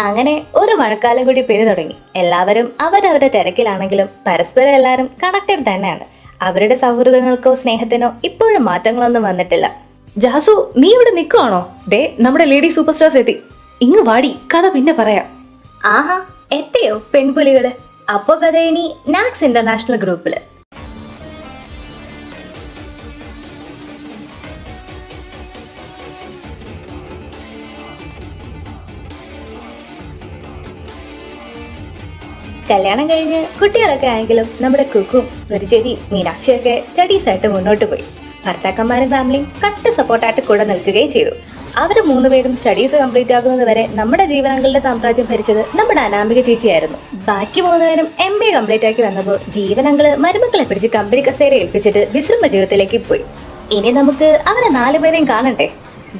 അങ്ങനെ ഒരു മഴക്കാലം കൂടി പെയ്തു തുടങ്ങി. എല്ലാവരും അവരവരുടെ തിരക്കിലാണെങ്കിലും പരസ്പരം എല്ലാവരും കണക്റ്റഡ് തന്നെയാണ്. അവരുടെ സൗഹൃദങ്ങൾക്കോ സ്നേഹത്തിനോ ഇപ്പോഴും മാറ്റങ്ങളൊന്നും വന്നിട്ടില്ല. ജാസു, നീ ഇവിടെ നിൽക്കുവാണോ? ദേ, നമ്മുടെ ലേഡി സൂപ്പർ സ്റ്റാർസ് എത്തി. ഇങ്ങ് വാടി, കഥ പിന്നെ പറയാം. ആഹാ, എത്തിയോ പെൺപുലികള്? അപ്പോ കഥ ഇനി നാക്സ് ഇന്റർനാഷണൽ ഗ്രൂപ്പില്. കല്യാണം കഴിഞ്ഞ് കുട്ടികളൊക്കെ ആയെങ്കിലും നമ്മുടെ കുക്കും സ്മൃതി ചേച്ചിയും മീനാക്ഷിയൊക്കെ സ്റ്റഡീസ് ആയിട്ട് മുന്നോട്ട് പോയി. ഭർത്താക്കന്മാരും ഫാമിലിയും കട്ട് സപ്പോർട്ടായിട്ട് കൂടെ നിൽക്കുകയും ചെയ്തു. അവർ മൂന്നുപേരും സ്റ്റഡീസ് കംപ്ലീറ്റ് ആകുന്നത് വരെ നമ്മുടെ ജീവനങ്ങളുടെ സാമ്രാജ്യം ഭരിച്ചത് നമ്മുടെ അനാമിക ചേച്ചിയായിരുന്നു. ബാക്കി മൂന്നുപേരും MBA കംപ്ലീറ്റ് ആക്കി വന്നപ്പോൾ ജീവനങ്ങള് മരുമക്കളെ പിടിച്ച് കമ്പനി കസേര ഏൽപ്പിച്ചിട്ട് വിശ്രമ ജീവിതത്തിലേക്ക് പോയി. ഇനി നമുക്ക് അവരെ 4 പേരെയും കാണണ്ടേ?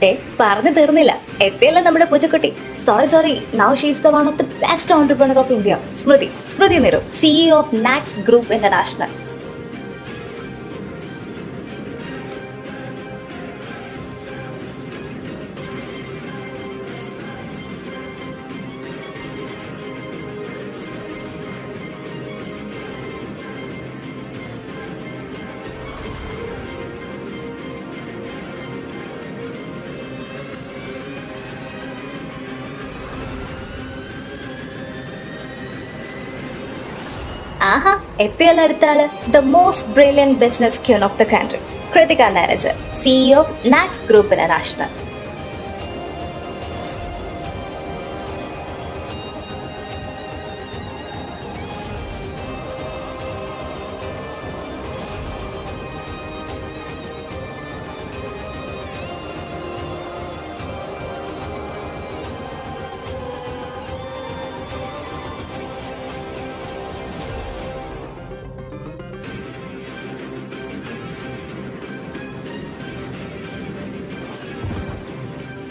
ദേ, പറഞ്ഞു തീർന്നില്ല, എത്തിയല്ല നമ്മുടെ പൂച്ചക്കുട്ടി. Sorry, now she is the one of the best entrepreneur of India. Smriti Niru, CEO of Nax group international. ആഹാ, എത്തിയല്ല അടുത്ത ആള്, the most brilliant business queen of the country, Krithika Naraj, CEO of Nax group international.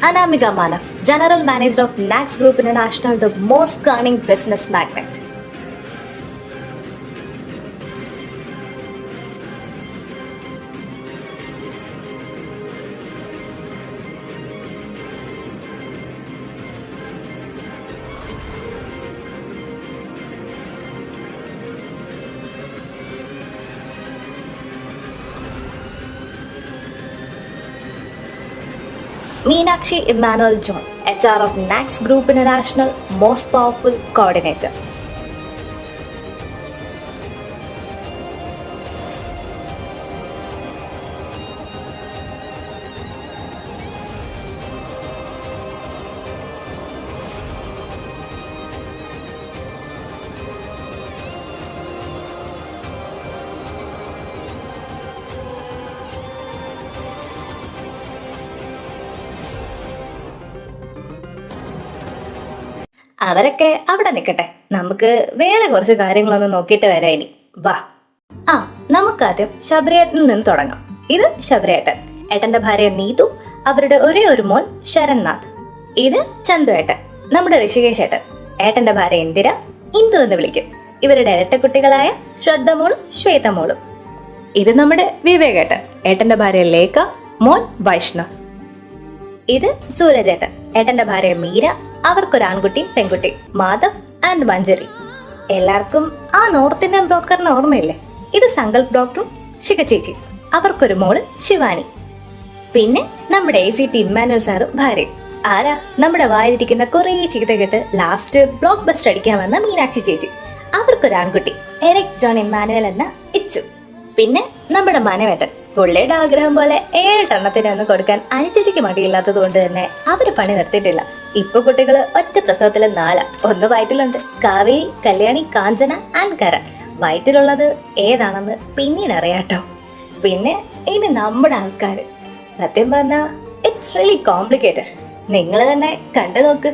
Anamika Manav, General Manager of Nax Group International, the most cunning business magnate. Meenakshi Emmanuel John, HR of Nax Group International, most powerful coordinator. അവരൊക്കെ അവിടെ നിൽക്കട്ടെ, നമുക്ക് വേറെ കുറച്ച് കാര്യങ്ങളൊന്നും നോക്കിയിട്ട് വരാം ഇനി. വാ. നമുക്കാദ്യം ശബരിയേട്ടനിൽ നിന്ന് തുടങ്ങാം. ഇത് ശബരിയേട്ടൻ, ഏട്ടന്റെ ഭാര്യ നീതു, അവരുടെ ഒരേ ഒരു മോൻ ശരൺനാഥ്. ഇത് ചന്തു ഏട്ടൻ, നമ്മുടെ ഋഷികേശ് ഏട്ടൻ, ഏട്ടന്റെ ഭാര്യ ഇന്ദിര, ഇന്ദു എന്ന് വിളിക്കും. ഇവരുടെ ഇരട്ടക്കുട്ടികളായ ശ്രദ്ധമോളും ശ്വേതമോളും. ഇത് നമ്മുടെ വിവേകേട്ടൻ, ഏട്ടന്റെ ഭാര്യ ലേഖ, മോൻ വൈഷ്ണവ്. ഇത് സൂരജേട്ടൻ, ഏട്ടന്റെ ഭാര്യ മീര, അവർക്കൊരു ആൺകുട്ടിയും പെൺകുട്ടി, മാധവ് ആൻഡ് മഞ്ജരി. എല്ലാവർക്കും ആ നോർത്ത് ഇന്ത്യൻ ബ്രോക്കറിന് ഓർമ്മയില്ലേ? ഇത് സങ്കൽപ് ഡോക്ടറും ശിഖ ചേച്ചി, അവർക്കൊരു മോള് ശിവാനി. പിന്നെ നമ്മുടെ ACP ഇമ്മാനുവൽ സാറും ഭാര്യയും. ആരാ? നമ്മുടെ വായിലിരിക്കുന്ന കുറേ ചീത്ത കേട്ട് ലാസ്റ്റ് ബ്ലോക്ക് ബസ്റ്റർ അടിക്കാൻ വന്ന മീനാക്ഷി ചേച്ചി, അവർക്കൊരു ആൺകുട്ടി എറിക് ജോൺ ഇമ്മാനുവൽ എന്ന ഇച്ചു. പിന്നെ നമ്മുടെ മനവേട്ടൻ, പുള്ളിയുടെ ആഗ്രഹം പോലെ 7 എണ്ണത്തിന് ഒന്ന് കൊടുക്കാൻ അനുചേച്ചിക്ക് മടിയില്ലാത്തത് കൊണ്ട് തന്നെ അവര് പണി നിർത്തിയിട്ടില്ല. ഇപ്പൊ കുട്ടികള് ഒറ്റ പ്രസവത്തില് 4, ഒന്ന് വയറ്റിലുണ്ട്. കാവേരി, കല്യാണി, കാഞ്ചന ആൻഡ് കര. വയറ്റിലുള്ളത് ഏതാണെന്ന് പിന്നീട് അറിയാട്ടോ. പിന്നെ ഇനി നമ്മുടെ ആൾക്കാര്, സത്യം പറഞ്ഞാ ഇറ്റ്സ് റിയലി കോംപ്ലിക്കേറ്റഡ്. നിങ്ങൾ തന്നെ കണ്ടു നോക്ക്.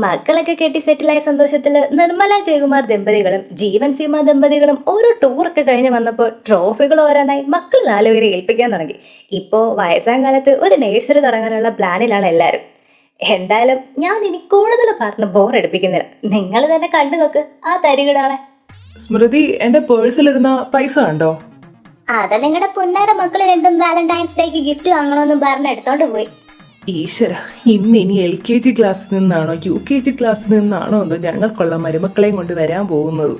മക്കളൊക്കെ കെട്ടി സെറ്റിലായ സന്തോഷത്തില് നിർമ്മല ജയകുമാർ ദമ്പതികളും ജീവൻ സീമ ദമ്പതികളും ഓരോ ടൂറൊക്കെ കഴിഞ്ഞ് വന്നപ്പോൾ ട്രോഫികൾ ഓരോന്നായി മക്കൾ 4 പേരെ ഏൽപ്പിക്കാൻ തുടങ്ങി. ഇപ്പോ വയസ്സാം കാലത്ത് ഒരു നേഴ്സറി തുടങ്ങാനുള്ള പ്ലാനിലാണ് എല്ലാവരും. എന്തായാലും ഞാൻ ഇനി കൂടുതൽ പറഞ്ഞ് ബോറടിപ്പിക്കുന്നില്ല. നിങ്ങൾ തന്നെ കണ്ടു നോക്ക് ആ തരികിടാളെ. സ്മൃതി, എന്റെ പേഴ്സിലിരുന്ന പൈസ കണ്ടോ? അത് നിങ്ങളുടെ പുന്നാര മക്കള് രണ്ടും വാലന്റൈൻസ് ഡേക്ക് ഗിഫ്റ്റ് വാങ്ങണമെന്നും പറഞ്ഞ് എടുത്തോണ്ട് പോയി. ഈശ്വര, ഇനി LKG ക്ലാസ്സിൽ നിന്നാണോ UKG ക്ലാസ്സിൽ നിന്നാണോ എന്തോ ഞങ്ങൾക്കുള്ള മരുമക്കളെയും കൊണ്ട് വരാൻ പോകുന്നത്.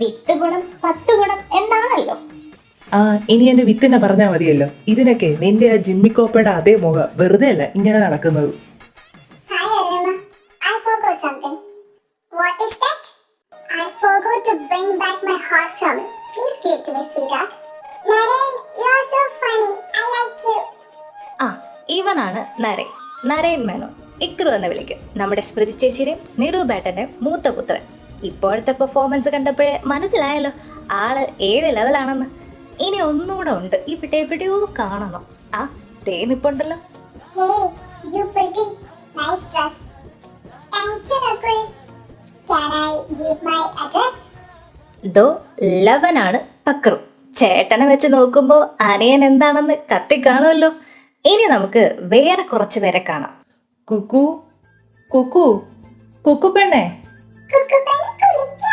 വിത്ത് ഗുണം 10 ഗുണം എന്നാണല്ലോ. ആ, ഇനി എന്റെ വിത്തിനെ പറഞ്ഞാൽ മതിയല്ലോ. ഇതിനൊക്കെ നിന്റെ ആ ജിമ്മിക്കോപ്പയുടെ അതേ മുഖം വെറുതെ അല്ല ഇങ്ങനെ നടക്കുന്നത്. Hi Arima, I forgot something. What is that? I forgot to bring back my heart from you. Please give to me, sweetheart. Naren, you're so funny. I like you. ആ, ഇവനാണ് നരേൻ. നരേൻ മേനോൻ. ഇക്രു എന്ന് വിളിക്കും. നമ്മുടെ സ്മൃതി ചേച്ചിയുടെയും നിരൂപേട്ടന്റെ മൂത്ത പുത്രൻ. ഇപ്പോഴത്തെ പെർഫോമൻസ് കണ്ടപ്പോഴേ മനസ്സിലായല്ലോ ആള് ഏത് ലെവലാണെന്ന്. ഇനി ഒന്നുകൂടെ ഉണ്ട്, എവിടെയോ കാണണം. ആ, തേനിപ്പുണ്ടല്ലോ. Hey, you pretty. Nice dress. Thank you, Nakul. Can I give my address? ദോ ലവനാണ് പക്രു. ചേട്ടനെ വെച്ച് നോക്കുമ്പോൾ അനിയൻ എന്താണെന്ന് കത്തിക്കാണുമല്ലോ. ഇനി നമുക്ക് വേറെ കുറച്ച് പേരെ കാണാം. കുക്കു കുക്കു കുക്കു പെണ്ണേ, കുക്കുപ്പൻ കുളിക്ക.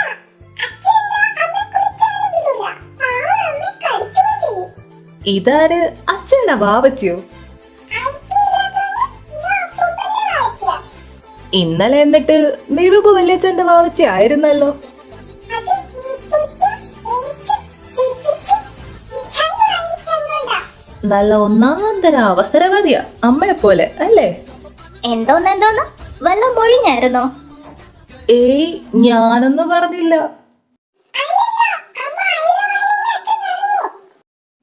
അച്ഛനെന്താ അമ്മ കുളിച്ചാലും വിടില്ല. നാളെ അമ്മ കഴിക്കുകയും ചെയ്യും. ഇതാര്? അച്ഛനാ വാവച്ചിയോ? ഐക്യമില്ലാത്തതുകൊണ്ട് ഞാൻ അപ്പൂപ്പന്റെ വായിക്കുക. ഇന്നലെ എന്നിട്ട് നിരൂപ വല്യച്ഛന്റെ വാവച്ചി ആയിരുന്നല്ലോ. അത് നിക്കുച്ച, എനിച്ച്, ചീറ്റിച്ച്, മിഠായി വാങ്ങിത്തന്നോണ്ടാ. നല്ല ഒന്നാന്തര അവസരവാദിയാ അമ്മയെ പോലെ അല്ലേ? എന്തോന്ന് വല്ല മൊഴിഞ്ഞായിരുന്നോ? ഏയ്, ഞാനൊന്നും പറഞ്ഞില്ല.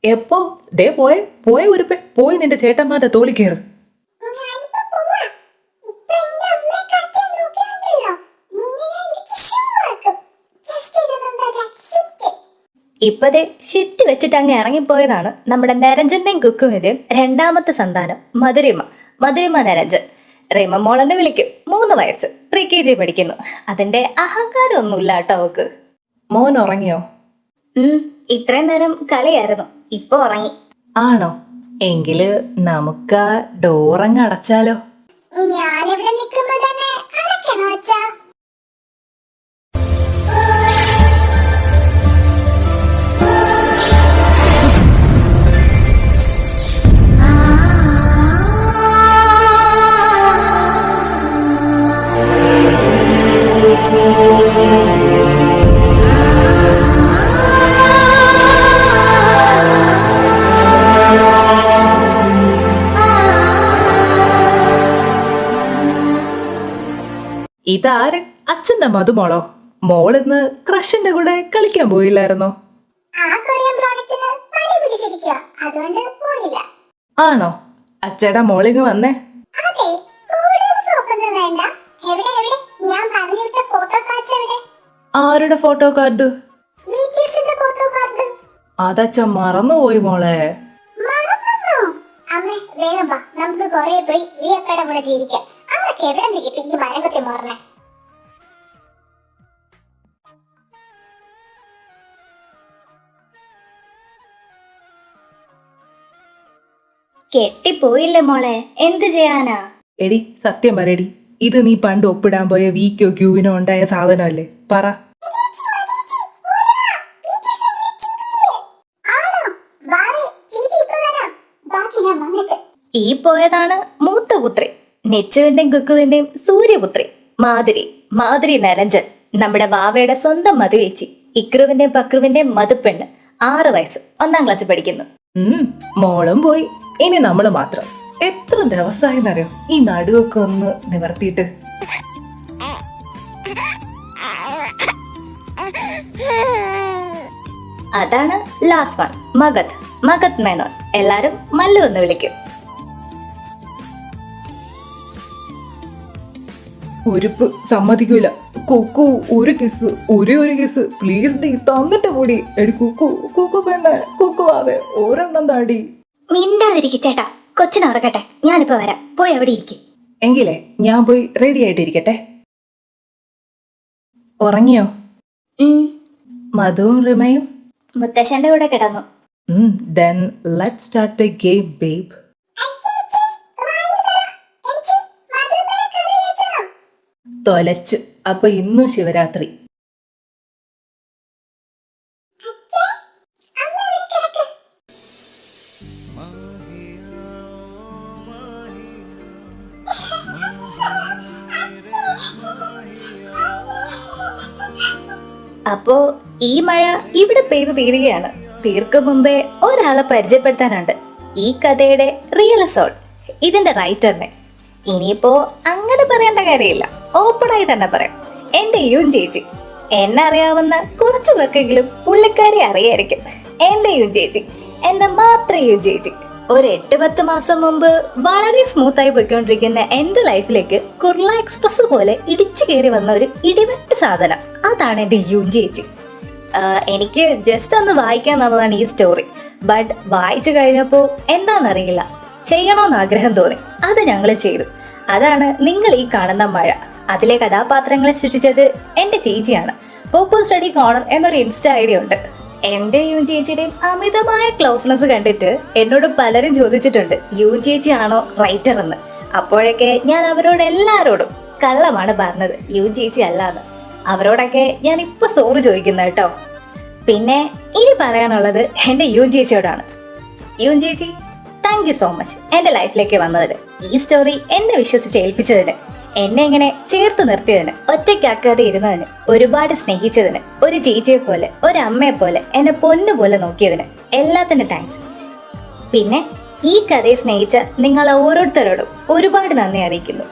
എപ്പോ? ദേ പോയ ഉരുപ്പെ, പോയി നിന്റെ ചേട്ടന്മാരുടെ തോളി കയറ്. ഞാനിപ്പോ പോവാ. ഇപ്പൊ എന്റെ അമ്മയെ കാക്കാൻ നോക്കിയാണ്ടല്ലോ. നിന്നെ ഞാൻ ഇടിച്ച് ഷൂ ആക്കും. Just remember that shit. ഇപ്പതേ ഷിറ്റ് വെച്ചിട്ട് അങ്ങ് ഇറങ്ങിപ്പോയതാണ് നമ്മുടെ നരഞ്ജന്റെയും കുക്കുവിന്റെയും രണ്ടാമത്തെ സന്താനം മധുരിമ നരഞ്ജൻ. റിമ മോളെന്ന് വിളിക്കും. 3 വയസ്സ്, KG പഠിക്കുന്നു. അതിന്റെ അഹങ്കാരമൊന്നുമില്ല കേട്ടോ അവക്ക്. മോൻ ഉറങ്ങിയോ? ഇത്രയും നേരം കളിയായിരുന്നു, ഇപ്പൊ ഉറങ്ങി. ആണോ? എങ്കില് നമുക്ക് ആ ഡോറങ്ങ് അടച്ചാലോ? ഞാനിവിടെ നിൽക്കുമ്പോ തന്നെ അടയ്ക്കണോ അച്ഛാ? ഇതാര്? അച്ഛന്റെ മധുമോളോ? മോളിന്ന് ക്രഷിന്റെ കൂടെ കളിക്കാൻ പോയില്ലായിരുന്നോ? ആ കൊറിയൻ പ്രോഡക്റ്റിന് പനി പിടിച്ചിരിക്കുക, അതുകൊണ്ട് പോയില്ല. ആണോ? അച്ഛയുടെ മോളിങ് വന്നേ. അതെ, കൂടുതൽ സോപ്പൊന്നും വേണ്ട. എവിടെ ഞാൻ പറഞ്ഞു വിട്ട ഫോട്ടോ കാർഡ്സ് എവിടെ? ആരുടെ ഫോട്ടോ കാർഡ്? BTSന്റെ ഫോട്ടോ കാർഡ്. അതച്ഛൻ മറന്നുപോയി മോളെ. മറന്നോ? അമ്മേ വേഗം വാ, നമുക്ക് കൊറിയ പോയി വിയപ്പയുടെ കൂടെ ജീവിക്കാം. അമ്മക്ക് എവിടെ നിന്ന് കിട്ടി ഈ മരം കുത്തി മോർണേ? കെട്ടിപ്പോയില്ലേ മോളെ, എന്ത് ചെയ്യാനാ? എടി സത്യം പറയടി, ഇത് നീ പണ്ട് ഒപ്പിടാൻ പോയ വീക്കോ ക്യൂവിനോ ഉണ്ടായ സാധനമല്ലേ? പറ. ആണോ? വാവേ, ചേച്ചി ഇപ്പൊ വരാം. ബാക്കി ഞാൻ വന്നിട്ട്. ഈ പോയതാണ് മൂത്ത പുത്രി, നെച്ചുവിന്റെയും കുക്കുവിന്റെയും സൂര്യപുത്രി മാധുരി നരഞ്ജൻ. നമ്മുടെ വാവയുടെ സ്വന്തം മധുവേച്ചി. ഇക്രുവിന്റെയും പക്രുവിന്റെയും മധുപ്പെണ്ണ്. 6 വയസ്സ്, 1ാം ക്ലാസ്സിൽ പഠിക്കുന്നു. മോളും പോയി, ഇനി നമ്മള് മാത്രം. എത്ര ദിവസമായെന്നറിയോ ഈ നടുവൊക്കെ ഒന്ന് നിവർത്തിയിട്ട്? അതാണ് ലാസ്റ്റ് വൺ, മഗത് മേനോൻ. എല്ലാരും മല്ലു എന്ന് വിളിക്കും. ഉരുപ്പ് സമ്മതിക്കൂല. കുക്കു ഒരു കിസ്, ഒരു കിസ് പ്ലീസ് നീ തന്നിട്ട് കൂടി. എടി കുക്കു പെണ്ണെ, കുക്കുവാവേ ഒരെണ്ണം താടി. മിണ്ടാതിരിക്കും ചേട്ടാ, കൊച്ചിനെ ഉറക്കട്ടെ, ഞാനിപ്പോ വരാം. പോയി അവിടെ ഇരിക്കും. എങ്കിലേ ഞാൻ പോയി റെഡി ആയിട്ടിരിക്കട്ടെ. ഉറങ്ങിയോ മധുവും റിമയും? മുത്തശ്ശന്റെ കൂടെ കിടന്നു. Then let's start the game, babe. എനിക്ക് മധുരമേ തൊലച്ചു. അപ്പൊ ഇന്നും ശിവരാത്രി. അമ്മ ഇവിടെ കിടക്ക്. അപ്പോ ഈ മഴ ഇവിടെ പെയ്തു തീരുകയാണ്. തീർക്കും മുമ്പേ ഒരാളെ പരിചയപ്പെടുത്താനുണ്ട്. ഈ കഥയുടെ റിയൽ സോൾ, ഇതിന്റെ റൈറ്ററിനെ. ഇനിയിപ്പോ അങ്ങനെ പറയേണ്ട കാര്യമില്ല, ഓപ്പണായി തന്നെ പറയാം. എന്റെ യൂൻ ചേച്ചി. എന്നെ അറിയാവുന്ന കുറച്ചു പേർക്കെങ്കിലും പുള്ളിക്കാരി അറിയായിരിക്കും. എന്റെ യൂൻ ചേച്ചി, എന്റെ മാത്രം യൂൻ ചേച്ചി. ഒരു 8-10 മാസം മുമ്പ് വളരെ സ്മൂത്തായി പോയിക്കൊണ്ടിരിക്കുന്ന എന്റെ ലൈഫിലേക്ക് കുർള എക്സ്പ്രസ് പോലെ ഇടിച്ചു കയറി വന്ന ഒരു ഇടിവെട്ട് സാധനം, അതാണ് എന്റെ യൂൻ ചേച്ചി. എനിക്ക് ജസ്റ്റ് ഒന്ന് വായിക്കാൻ തന്നതാണ് ഈ സ്റ്റോറി. ബട്ട് വായിച്ചു കഴിഞ്ഞപ്പോൾ എന്താണെന്നറിയില്ല, ചെയ്യണമെന്ന് ആഗ്രഹം തോന്നി. അത് ഞങ്ങൾ ചെയ്തു. അതാണ് നിങ്ങൾ ഈ കാണുന്ന മഴ. അതിലെ കഥാപാത്രങ്ങളെ സൃഷ്ടിച്ചത് എന്റെ ചേച്ചിയാണ്. പോപ്പോ സ്റ്റഡി കോർണർ എന്നൊരു ഇൻസ്റ്റാ ഐഡി ഉണ്ട്. എന്റെ യൂൻ ചേച്ചിയുടെയും അമിതമായ ക്ലോസ്നെസ് കണ്ടിട്ട് എന്നോട് പലരും ചോദിച്ചിട്ടുണ്ട്, യൂൻ ചേച്ചി ആണോ റൈറ്റർ എന്ന്. അപ്പോഴൊക്കെ ഞാൻ അവരോട് എല്ലാരോടും കള്ളമാണ് പറഞ്ഞത്, യൂൻ ചേച്ചി അല്ലാന്ന്. അവരോടൊക്കെ ഞാൻ ഇപ്പൊ സോറി ചോദിക്കുന്ന കേട്ടോ. പിന്നെ ഇനി പറയാനുള്ളത് എന്റെ യൂൻ ചേച്ചിയോടാണ്. യൂൻ ചേച്ചി, താങ്ക് യു സോ മച്ച് എന്റെ ലൈഫിലേക്ക് വന്നതിന്, ഈ സ്റ്റോറി എന്നെ വിശ്വസിച്ച് ഏൽപ്പിച്ചതിന്, എന്നെ ഇങ്ങനെ ചേർത്ത് നിർത്തിയതിന്, ഒറ്റയ്ക്കാക്കാതെ ഇരുന്നതിന്, ഒരുപാട് സ്നേഹിച്ചതിന്, ഒരു ചേച്ചിയെ പോലെ, ഒരു അമ്മയെ പോലെ, എന്നെ പൊന്നുപോലെ നോക്കിയതിന്, എല്ലാത്തിനും താങ്ക്സ്. പിന്നെ ഈ കഥയെ സ്നേഹിച്ച നിങ്ങൾ ഓരോരുത്തരോടും ഒരുപാട് നന്ദി അറിയിക്കുന്നു.